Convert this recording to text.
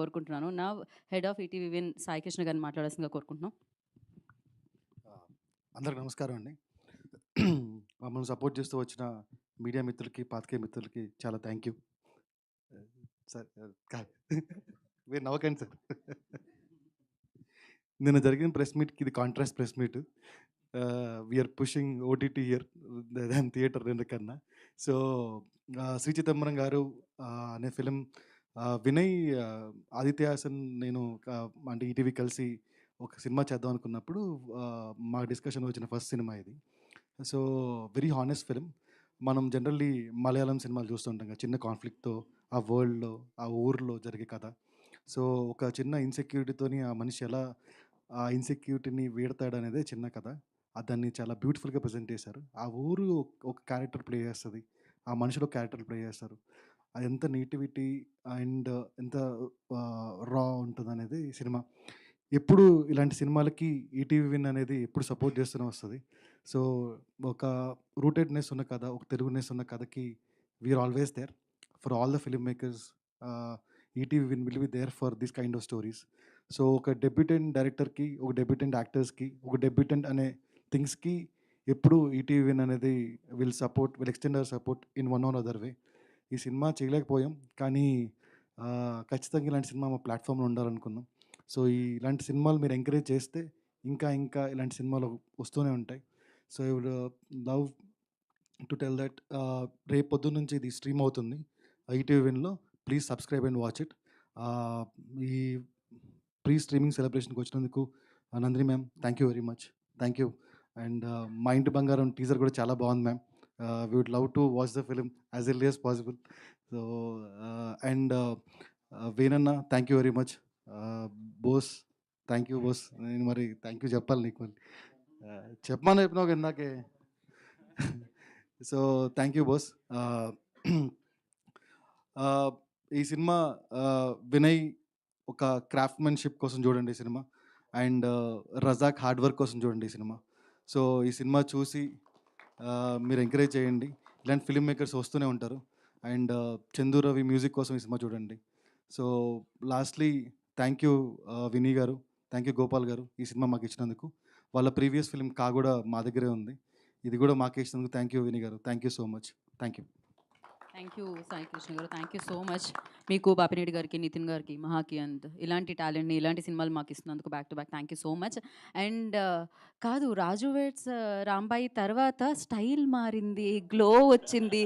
కోరుకుంటున్నాను. నా head of ETV win Sai Krishna గారిని మాట్లాడాల్సిందిగా కోరుకుంటున్నాం. అందరికి నమస్కారం అండి. మమ్మల్ని సపోర్ట్ చేస్తూ వచ్చిన మీడియా మిత్రులకి, పాత్రికేయ మిత్రులకి చాలా థ్యాంక్ యూ. సార్ కాదు, మీరు నవ్వకండి సార్. నిన్న జరిగిన ప్రెస్ మీట్కి ఇది contrast press meet. We're pushing OTT here than theatre ఎందుకన్నా. సో శ్రీ చిదంబరం గారు అనే ఫిలిం వినయ్, ఆదిత్య హాసన్, నేను అంటే ఈటీవీ కలిసి ఒక సినిమా చేద్దాం అనుకున్నప్పుడు మా డిస్కషన్ వచ్చిన ఫస్ట్ సినిమా ఇది. So very honest film. మనం జనరల్లీ మలయాళం సినిమాలు చూస్తుంటాం కదా, చిన్న కాన్ఫ్లిక్ట్తో ఆ వరల్డ్లో, ఆ ఊర్లో జరిగే కథ. సో ఒక చిన్న ఇన్సెక్యూరిటీతోని ఆ మనిషి ఎలా ఆ ఇన్సెక్యూరిటీని వీడతాడనేదే చిన్న కథ. దాన్ని చాలా బ్యూటిఫుల్గా ప్రజెంట్ చేశారు. ఆ ఊరు ఒక క్యారెక్టర్ ప్లే చేస్తుంది, ఆ మనుషులు క్యారెక్టర్ ప్లే చేస్తారు. అది ఎంత నేటివిటీ అండ్ ఎంత రా ఉంటుందనేది సినిమా. ఎప్పుడు ఇలాంటి సినిమాలకి ఈటీవీ విన్ అనేది ఎప్పుడు సపోర్ట్ చేస్తూనే వస్తుంది. సో ఒక రూటెడ్నెస్ ఉన్న కథ, ఒక తెలుగునెస్ ఉన్న కథకి we're always there for all the film makers. ETV Win will be there for this kind of stories. So ఒక డెబ్యూటెంట్ డైరెక్టర్కి, ఒక డెబ్యూటెంట్ యాక్టర్స్కి, ఒక డెబ్యూటెంట్ అనే థింగ్స్కి ఎప్పుడు ఈటీవీ విన్ అనేది will extend our support in one or other way. ఈ సినిమా చేయలేకపోయాం, కానీ ఖచ్చితంగా ఇలాంటి సినిమా మా ప్లాట్ఫామ్లో ఉండాలనుకున్నాం. సో ఇలాంటి సినిమాలు మీరు ఎంకరేజ్ చేస్తే ఇంకా ఇంకా ఇలాంటి సినిమాలు వస్తూనే ఉంటాయి. So I would love to tell that రేపు పొద్దున్న నుంచి ఇది స్ట్రీమ్ అవుతుంది ఈటీవీ విన్లో. Please subscribe and watch it. ఈ ప్రీ స్ట్రీమింగ్ సెలబ్రేషన్కి వచ్చినందుకు Nandini ma'am, thank you very much. Thank you. And Maa Inti Bangaram teaser కూడా చాలా బాగుంది ma'am. We would love to watch the film as early as possible. So and వేణన్న, thank you very much. Bose, thank you Bose. నేను మరి thank you చెప్పాలి నీకు మళ్ళీ. చెప్పమని చెప్పినావు ఇందాకే. So thank you Bose. ఈ సినిమా వినయ్ ఒక క్రాఫ్ట్మెన్షిప్ కోసం చూడండి ఈ సినిమా, అండ్ రజాక్ హార్డ్ వర్క్ కోసం చూడండి ఈ సినిమా. సో ఈ సినిమా చూసి మీరు ఎంకరేజ్ చేయండి. ఇలాంటి ఫిల్మ్ మేకర్స్ వస్తూనే ఉంటారు. అండ్ చందు రవి మ్యూజిక్ కోసం ఈ సినిమా చూడండి. సో లాస్ట్లీ థ్యాంక్ యూ వినీ గారు, థ్యాంక్ యూ గోపాల్ గారు ఈ సినిమా మాకు ఇచ్చినందుకు. వాళ్ళ ప్రీవియస్ ఫిల్మ్ కా కూడా మా దగ్గరే ఉంది, ఇది కూడా మాకే ఇచ్చినందుకు థ్యాంక్ యూ వినీ గారు. Thank you so much. Thank you. Thank you Sai Krishna గారు, థ్యాంక్ యూ సో మచ్. మీకు బాపినేడి గారికి, నితిన్ గారికి, మహాకి అండ్ ఇలాంటి టాలెంట్ని, ఇలాంటి సినిమాలు మాకు ఇస్తున్నందుకు back to back thank you so much. And కాదు, రాజు వెడ్స్ రాంబాయి తర్వాత స్టైల్ మారింది, గ్లో వచ్చింది.